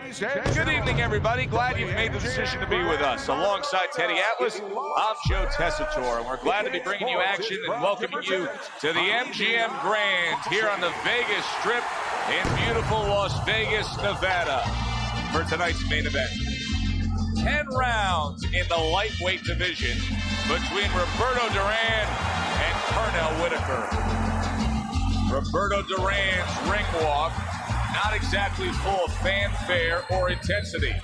Good evening, everybody. Glad you've made the decision to be with us. Alongside Teddy Atlas, I'm Joe Tessitore, and we're glad to be bringing you action and welcoming you to the MGM Grand here on the Vegas Strip in beautiful Las Vegas, Nevada, for tonight's main event. 10 rounds in the lightweight division between Roberto Duran and Pernel Whitaker. Roberto Duran's ring walk, not exactly full of fanfare or intensity.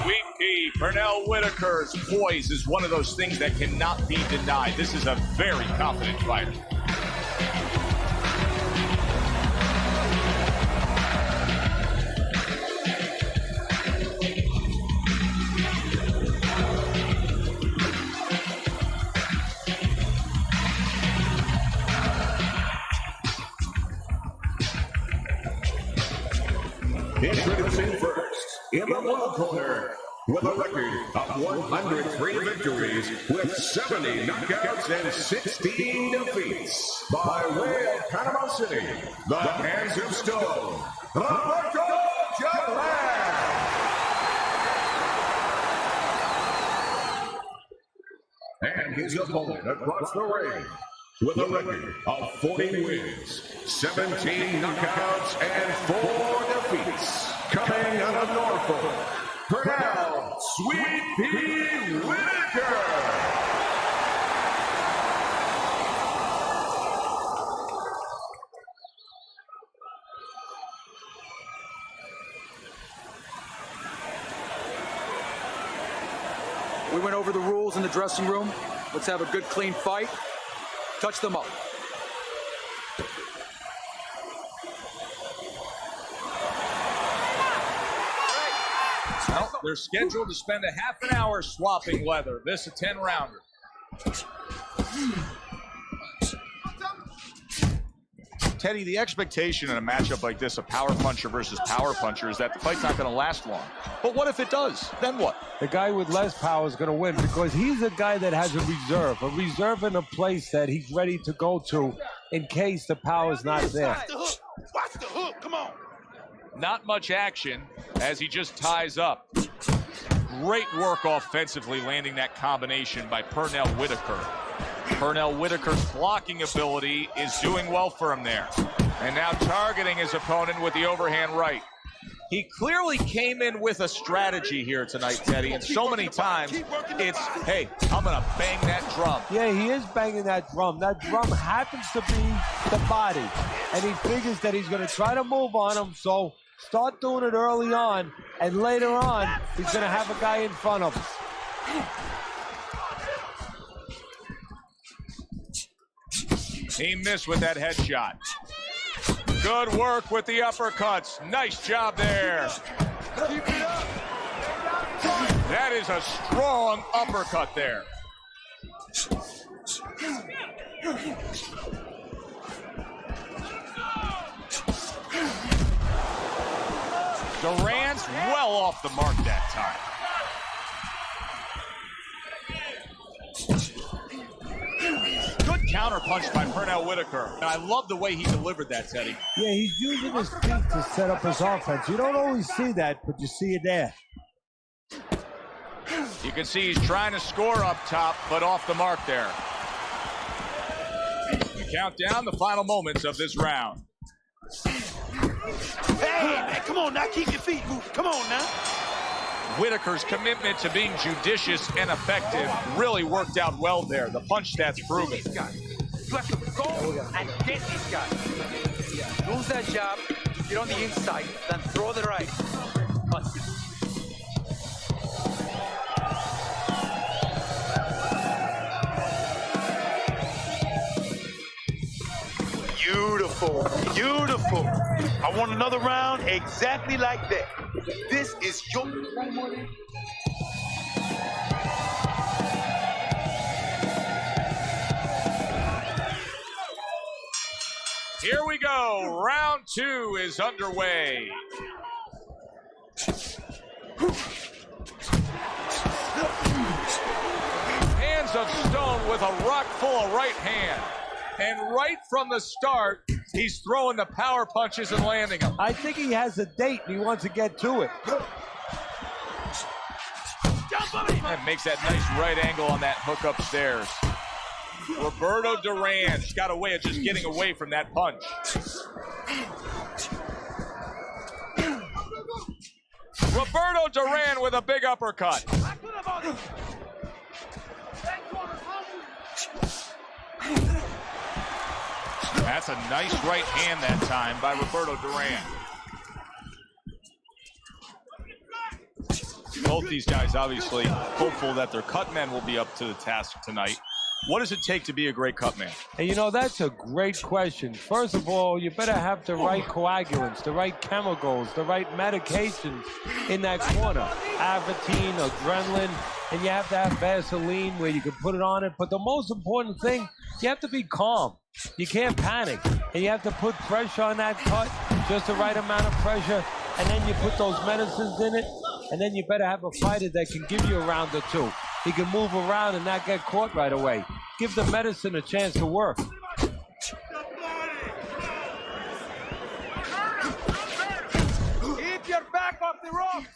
Sweet Pea, Pernel Whitaker's poise is one of those things that cannot be denied. This is a very confident fighter. Introducing first, in the blue corner, with a record of 103 victories, with 70 knockouts and 16 defeats, by way of Panama City, the Hands of Stone, Roberto Duran. And his opponent across the ring, with a record of 40 wins, 17 knockouts, and 4 defeats, coming out of Norfolk, Pernel Sweet Pea Whitaker. We went over the rules in the dressing room. Let's have a good, clean fight. Touch them up. Well, they're scheduled to spend a half an hour swapping leather. This a 10-rounder. Teddy, the expectation in a matchup like this, a power puncher versus power puncher, is that the fight's not going to last long. But what if it does? Then what? The guy with less power is going to win because he's a guy that has a reserve in a place that he's ready to go to in case the power is not there. Watch the hook. Watch the hook. Come on. Not much action as he just ties up. Great work offensively landing that combination by Pernel Whitaker. Pernel Whitaker's blocking ability is doing well for him there. And now targeting his opponent with the overhand right. He clearly came in with a strategy here tonight, Teddy, and so many times it's, hey, I'm going to bang that drum. Yeah, he is banging that drum. That drum happens to be the body. And he figures that he's going to try to move on him, so start doing it early on, and later on, he's going to have a guy in front of him. He missed with that headshot. Good work with the uppercuts. Nice job there. That is a strong uppercut there. Duran's well off the mark that time. Good counter punch by Pernel Whitaker. And I love the way he delivered that, Teddy. Yeah, he's using his feet to set up his offense. You don't always see that, but you see it there. You can see he's trying to score up top, but off the mark there. We count down the final moments of this round. Hey, man, come on now. Keep your feet moving. Come on now. Whitaker's commitment to being judicious and effective really worked out well there. The punch stats prove it. You have to go and get these guys. Lose that jab, get on the inside, then throw the right. Beautiful, beautiful. I want another round exactly like that. This is your... Here we go. Round 2 is underway. Hands of stone with a rock full of right hand. And right from the start, he's throwing the power punches and landing them. I think he has a date and he wants to get to it. And makes that nice right angle on that hook upstairs. Roberto Duran's got a way of just getting away from that punch. Roberto Duran with a big uppercut. That's a nice right hand that time by Roberto Duran. Both these guys obviously hopeful that their cut men will be up to the task tonight. What does it take to be a great cut man? Hey, you know, that's a great question. First of all, you better have the right coagulants, the right chemicals, the right medications in that corner. Avatine, adrenaline, and you have to have Vaseline where you can put it on it. But the most important thing, you have to be calm. You can't panic. And you have to put pressure on that cut, just the right amount of pressure, and then you put those medicines in it, and then you better have a fighter that can give you a round or two. He can move around and not get caught right away. Give the medicine a chance to work. Keep your back off the ropes.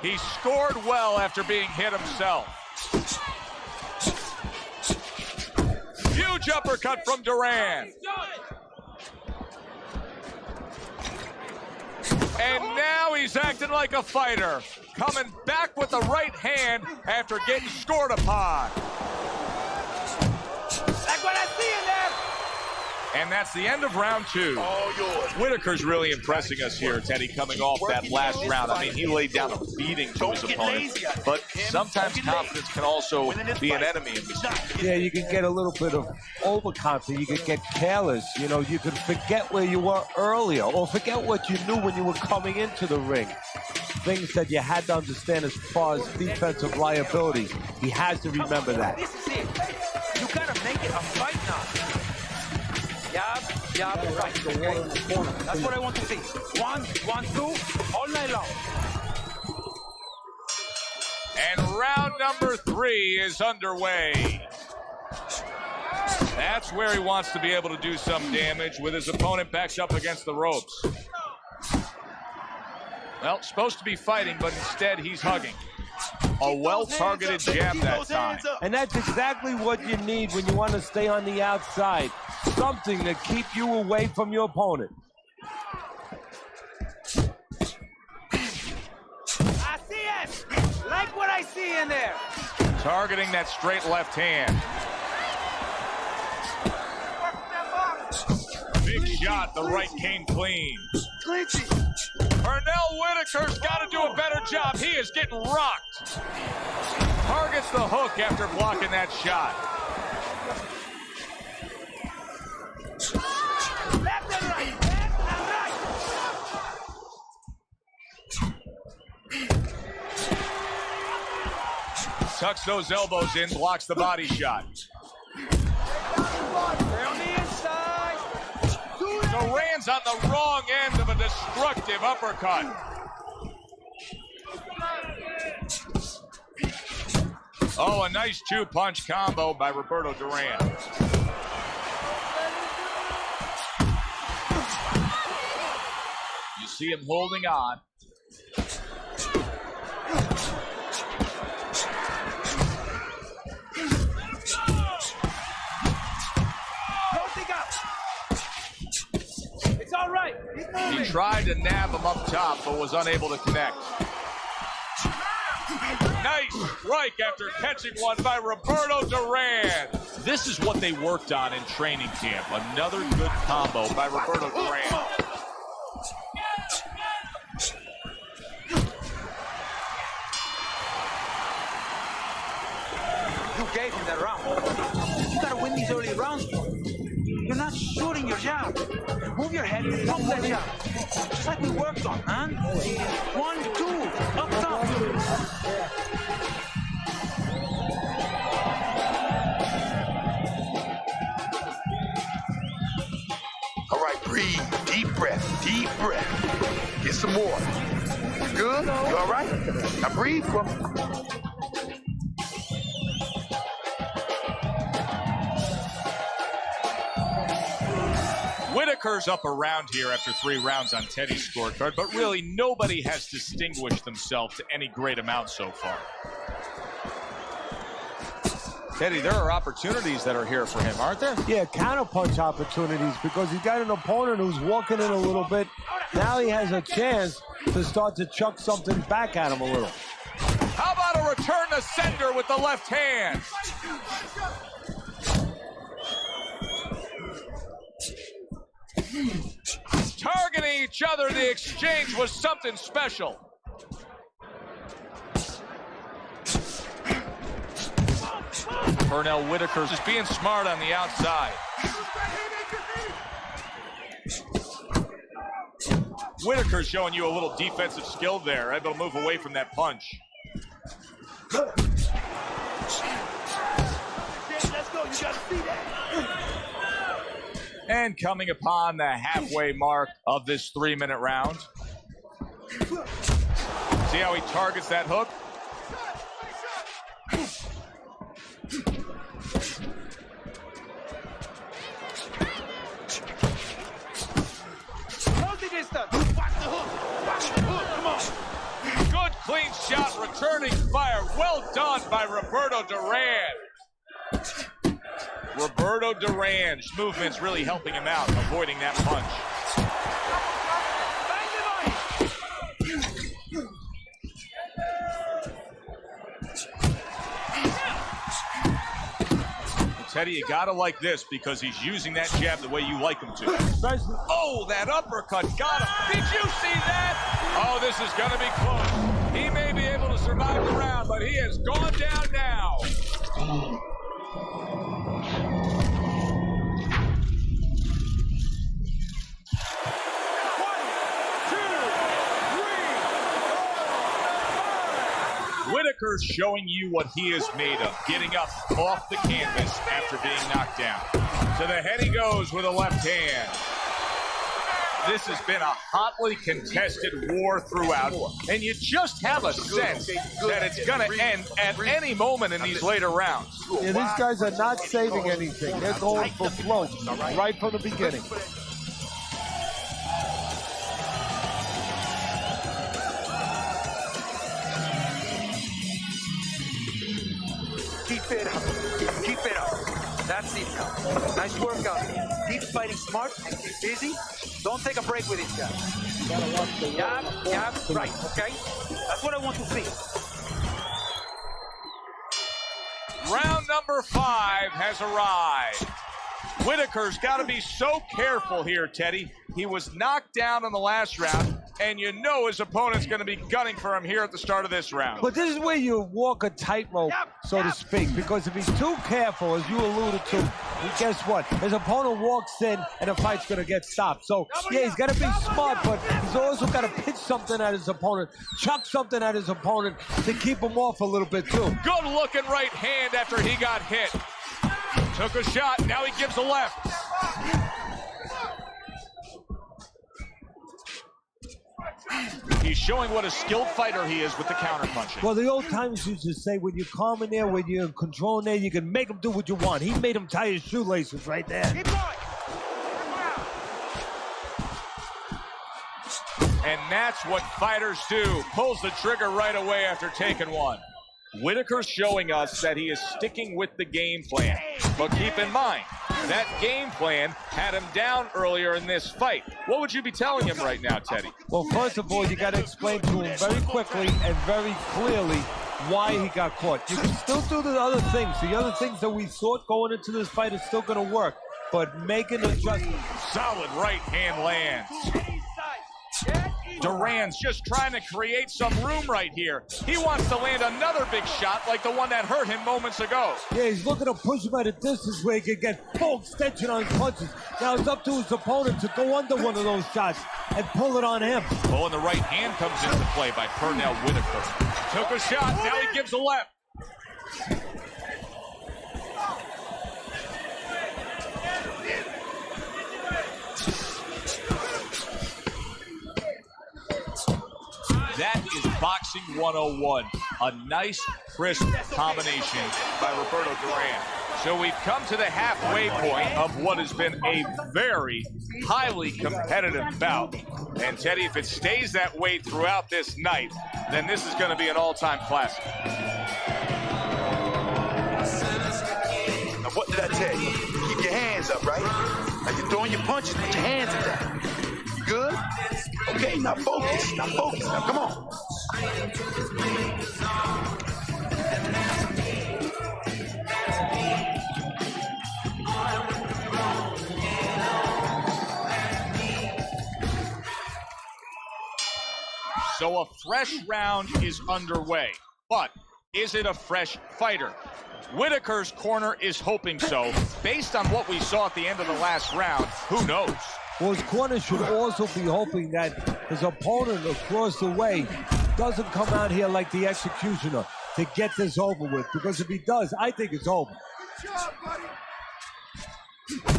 He scored well after being hit himself. Huge uppercut from Duran. And now he's acting like a fighter, coming back with the right hand after getting scored upon. Like what I see in there. And that's the end of round two. All yours. Whitaker's really impressing us here, Teddy, coming off that last round. I mean, he laid down a beating to his opponent, but sometimes confidence can also be an enemy in this game. Yeah, you can get a little bit of overconfidence. You can get careless. You know, you can forget where you were earlier or forget what you knew when you were coming into the ring. Things that you had to understand as far as defensive liability. He has to remember that. This is it. You gotta make it a fight now. Jab, right. Okay. That's what I want to see. 1, 1, 2, all night long. And round number 3 is underway. That's where he wants to be able to do some damage with his opponent backed up against the ropes. Well, supposed to be fighting, but instead he's hugging. A well-targeted jab that time. And that's exactly what you need when you want to stay on the outside. Something to keep you away from your opponent. I see it. Like what I see in there. Targeting that straight left hand. Big shot, the right came clean. Pernel Whitaker's got to do a better job. He is getting rocked. Targets the hook after blocking that shot. Left and right. Left and right. Tucks those elbows in, blocks the body shot. They're on the inside. Duran's on the wrong end of a destructive uppercut. Oh, a nice two-punch combo by Roberto Duran. You see him holding on. It's all right. He tried to nab him up top, but was unable to connect. Nice strike after catching one by Roberto Duran. This is what they worked on in training camp. Another good combo by Roberto Duran. You gave him that round. You gotta win these early rounds. You're not shooting your jab. Move your head, pump that jab. Just like we worked on, huh? 1, 2, up top. All right, breathe. Deep breath. Deep breath. Get some more. You good? You all right? Now breathe for me. Whitaker's up around here after 3 rounds on Teddy's scorecard, but really nobody has distinguished themselves to any great amount so far. Teddy, there are opportunities that are here for him, aren't there? Yeah, counterpunch opportunities, because he's got an opponent who's walking in a little bit. Now he has a chance to start to chuck something back at him a little. How about a return to sender with the left hand? Targeting each other, the exchange was something special. Pernel Whitaker just being smart on the outside. Whitaker's showing you a little defensive skill there, able to move away from that punch. Let's go, you gotta see that. And coming upon the halfway mark of this 3-minute round. See how he targets that hook? Good clean shot, returning fire. Well done by Roberto Duran. Roberto Duran's movement's really helping him out, avoiding that punch. Teddy, you gotta like this because he's using that jab the way you like him to. Oh, that uppercut got him. Did you see that? Oh, this is gonna be close. He may be able to survive the round, but he has gone down now. Whitaker's showing you what he is made of, getting up off the canvas after being knocked down. To the head he goes with a left hand. This has been a hotly contested war throughout, and you just have a sense that it's going to end at any moment in these later rounds. Yeah, these guys are not saving anything. They're going for float right from the beginning. Keep it up. Keep it up. That's it, now. Nice workout. Keep fighting smart and keep busy. Don't take a break with each guy. Yeah, right, okay? That's what I want to see. Round number 5 has arrived. Whitaker's got to be so careful here, Teddy. He was knocked down in the last round, and you know his opponent's going to be gunning for him here at the start of this round. But this is where you walk a tightrope, so to speak, because if he's too careful, as you alluded to, guess what? His opponent walks in, and the fight's going to get stopped. So, yeah, he's got to be smart, but he's also got to pitch something at his opponent, chuck something at his opponent to keep him off a little bit, too. Good-looking right hand after he got hit. Took a shot, now he gives a left. He's showing what a skilled fighter he is with the counterpunching. Well, the old timers used to say, when you're calm in there, when you're in control in there, you can make him do what you want. He made him tie his shoelaces right there. Keep going. And that's what fighters do. Pulls the trigger right away after taking one. Whitaker's showing us that he is sticking with the game plan. But keep in mind, that game plan had him down earlier in this fight. What would you be telling him right now, Teddy? Well, first of all, you got to explain to him very quickly and very clearly why he got caught. You can still do the other things. The other things that we thought going into this fight is still going to work. But making a solid right hand lands. Duran's just trying to create some room right here. He wants to land another big shot like the one that hurt him moments ago. Yeah, he's looking to push him at a distance where he can get full extension on his punches. Now it's up to his opponent to go under one of those shots and pull it on him. Oh, and the right hand comes into play by Pernel Whitaker. Took a shot, now he gives a left. That is Boxing 101. A nice, crisp combination by Roberto Duran. So we've come to the halfway point of what has been a very highly competitive bout. And Teddy, if it stays that way throughout this night, then this is going to be an all-time classic. Now, what did I tell you? Keep your hands up, right? Now, you're throwing your punches, put your hands down. You good? Okay, now focus. Now focus. Now, come on. So a fresh round is underway, but is it a fresh fighter? Whitaker's corner is hoping so. Based on what we saw at the end of the last round, who knows? Well, his corner should also be hoping that his opponent across the way doesn't come out here like the executioner to get this over with, because if he does, I think it's over.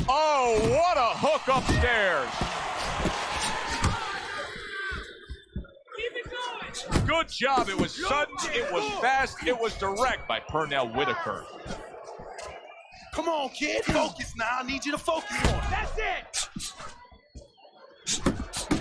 Oh, what a hook upstairs. Good job. It was sudden, it was fast, it was direct by Pernel Whitaker. Come on, kid. Focus now. I need you to focus more. That's it.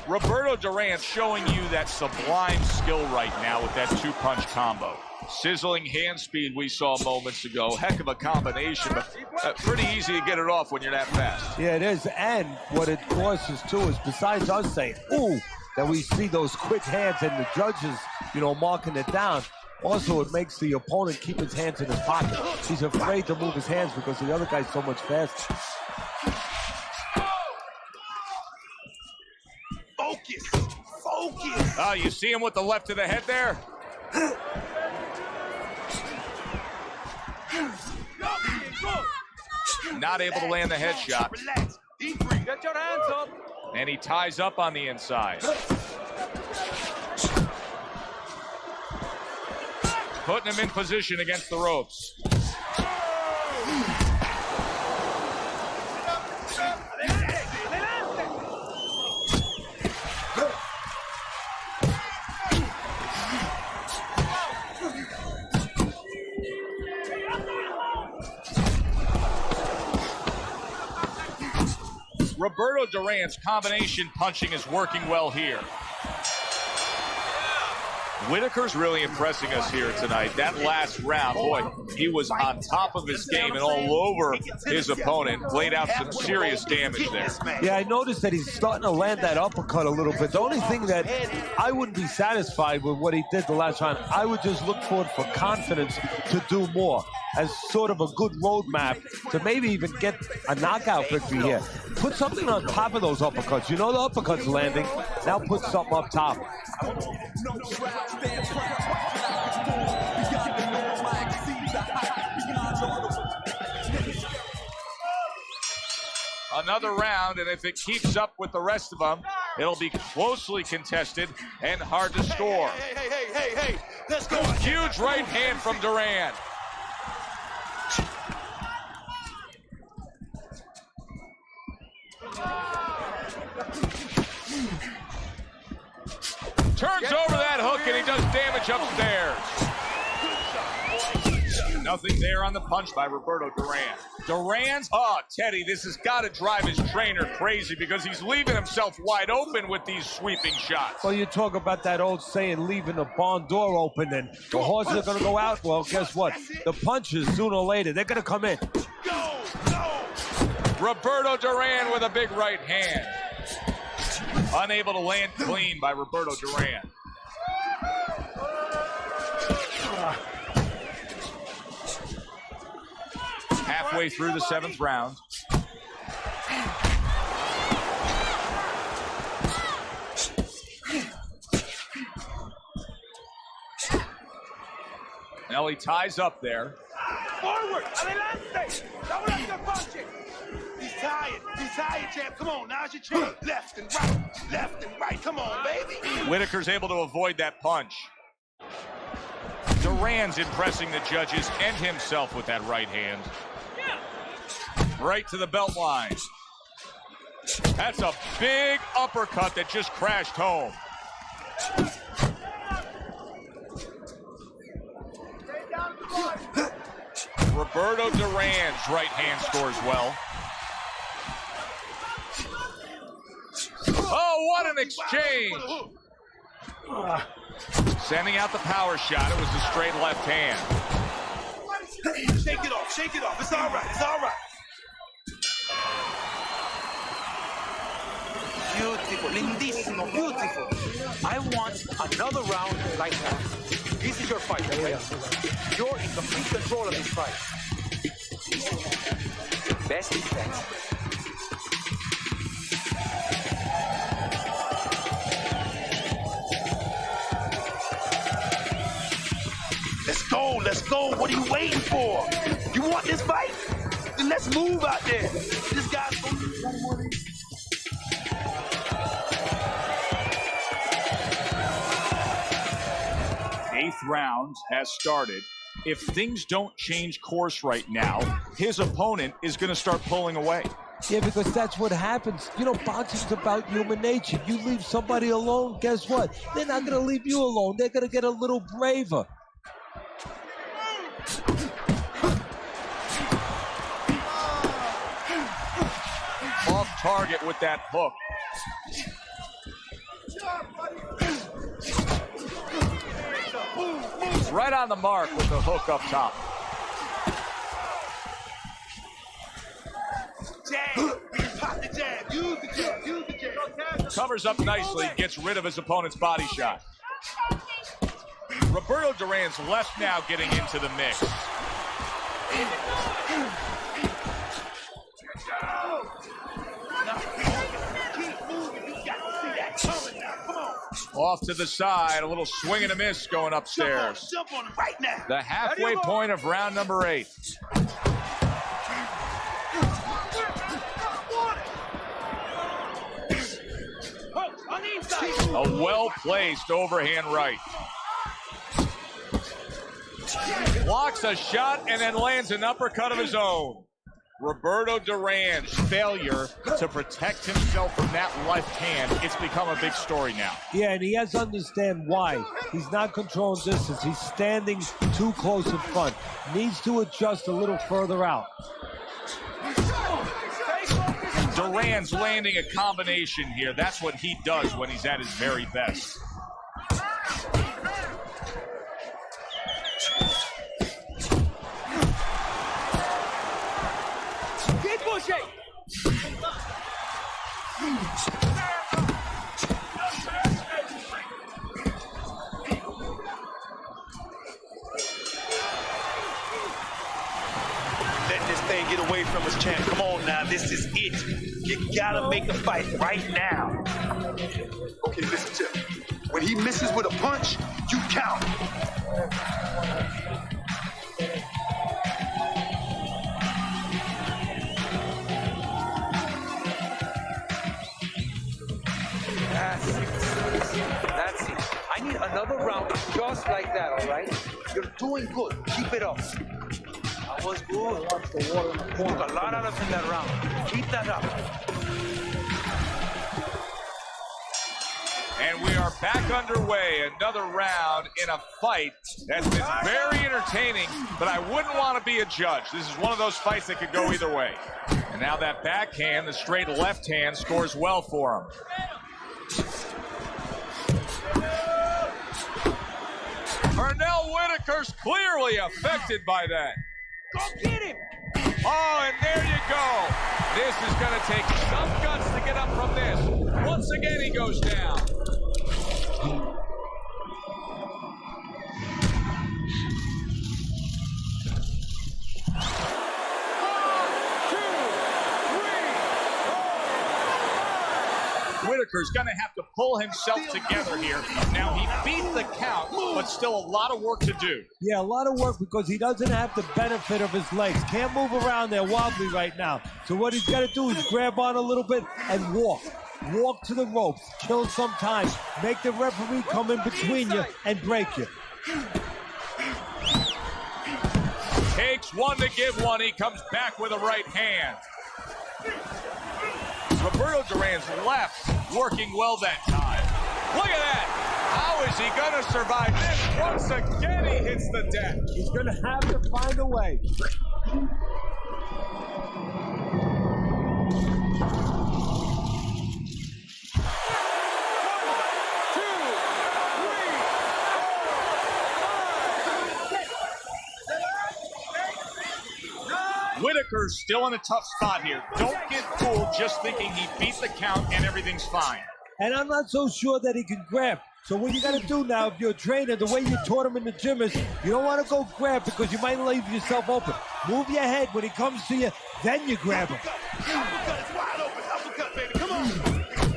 Roberto Duran showing you that sublime skill right now with that two-punch combo. Sizzling hand speed we saw moments ago. Heck of a combination, but pretty easy to get it off when you're that fast. Yeah, it is. And what it causes, too, is besides us saying, ooh, that we see those quick hands and the judges, marking it down. Also, it makes the opponent keep his hands in his pocket. He's afraid to move his hands because the other guy's so much faster. Focus. Focus. Oh, you see him with the left to the head there? Not able to land the headshot. Relax. Deep breathe. Get your hands up. And he ties up on the inside. Putting him in position against the ropes. Roberto Duran's combination punching is working well here. Whitaker's really impressing us here tonight. That last round, boy, he was on top of his game and all over his opponent. Laid out some serious damage there. Yeah, I noticed that he's starting to land that uppercut a little bit. The only thing that I wouldn't be satisfied with what he did the last round, I would just look for it for confidence to do more as sort of a good roadmap to maybe even get a knockout victory here. Put something on top of those uppercuts. You know the uppercut's landing. Now put something up top. Another round, and if it keeps up with the rest of them, it'll be closely contested and hard to score. Hey, let's go. Huge right hand from Duran. Turns over that hook and he does damage upstairs. Nothing there on the punch by Roberto Duran. Teddy, this has got to drive his trainer crazy because he's leaving himself wide open with these sweeping shots. Well, you talk about that old saying, leaving the barn door open and the horses are going to go out. Well, guess what? The punches, sooner or later, they're going to come in. Go. Roberto Duran with a big right hand. Unable to land clean by Roberto Duran. Halfway through the seventh round. Now he ties up there. Forward. Adelante. He's tired, champ. Come on, now's your chance. Left and right. Come on, baby. Whitaker's able to avoid that punch. Duran's impressing the judges and himself with that right hand. Right to the belt line. That's a big uppercut that just crashed home. Roberto Duran's right hand scores well. Oh, what an exchange! Sending out the power shot. It was the straight left hand. Shake it off, shake it off. It's all right, it's all right. Beautiful, lindísimo, beautiful. I want another round like that. This is your fight, okay? You're in complete control of this fight. Best defense. Let's go. What are you waiting for? You want this fight? Then let's move out there. This guy's going to be one more of these. Eighth round has started. If things don't change course right now, his opponent is going to start pulling away. Yeah, because that's what happens. You know, boxing's about human nature. You leave somebody alone, guess what? They're not going to leave you alone. They're going to get a little braver. Off target with that hook. Right on the mark with the hook up top. Jab. Pop the jab. Use the jab. Use the jab. Covers up nicely, gets rid of his opponent's body shot. Roberto Duran's left now getting into the mix. Off to the side, a little swing and a miss going upstairs. Jump on him right now. The halfway point of round number 8. A well-placed overhand right. Blocks a shot and then lands an uppercut of his own. Roberto Duran's failure to protect himself from that left hand, it's become a big story now. Yeah, and he has to understand why. He's not controlling distance. He's standing too close in front. Needs to adjust a little further out. Duran's landing a combination here. That's what he does when he's at his very best. Keep pushing! Let this thing get away from us, champ. Come on now, this is it. You gotta make the fight right now. Okay, listen, Chip. When he misses with a punch, you count. That's it. I need another round just like that, all right? You're doing good. Keep it up. That was good. Took a lot out of him that round. Keep that up. And we are back underway. Another round in a fight that's been very entertaining, but I wouldn't want to be a judge. This is one of those fights that could go either way. And now that backhand, the straight left hand, scores well for him. Pernel Whitaker's clearly affected by that. Go get him! Oh, and there you go. This is going to take some guts to get up from this. Once again, he goes down. Whitaker's going to have to pull himself together here. Now, he beat the count, but still a lot of work to do. Yeah, a lot of work because he doesn't have the benefit of his legs. Can't move around there wobbly right now. So what he's got to do is grab on a little bit and walk. Walk to the ropes. Kill some time. Make the referee come in between you and break you. Takes one to give one. He comes back with a right hand. Roberto Duran's left working well that time. Look at that. How is he going to survive this? Once again, he hits the deck. He's going to have to find a way. Whitaker's still in a tough spot here. Don't get fooled just thinking he beat the count and everything's fine. And I'm not so sure that he can grab. So what you got to do now, if you're a trainer, the way you taught him in the gym is you don't want to go grab because you might leave yourself open. Move your head when he comes to you, then you grab him. Uppercut is wide open. Uppercut, baby. Come on.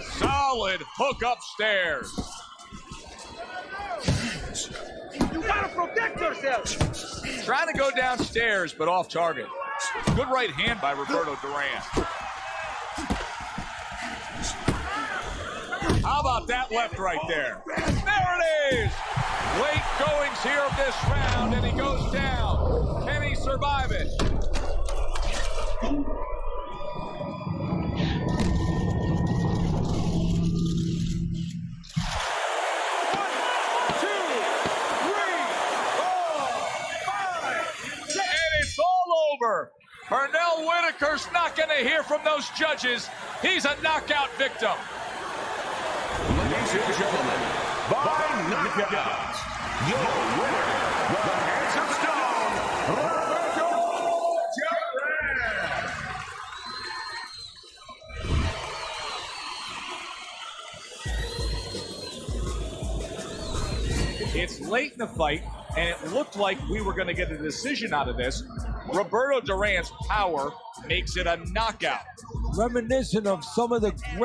Solid hook upstairs. You gotta protect yourself. Trying to go downstairs, but off target. Good right hand by Roberto Duran. How about that left right there? There it is! Late goings here of this round, and he goes down. Can he survive it? Pernel Whitaker's not going to hear from those judges. He's a knockout victim. Ladies and gentlemen, by knockout, your winner, the handsome stone, Roberto Duran. It's late in the fight, and it looked like we were going to get a decision out of this. Roberto Duran's power makes it a knockout. Reminiscent of some of the great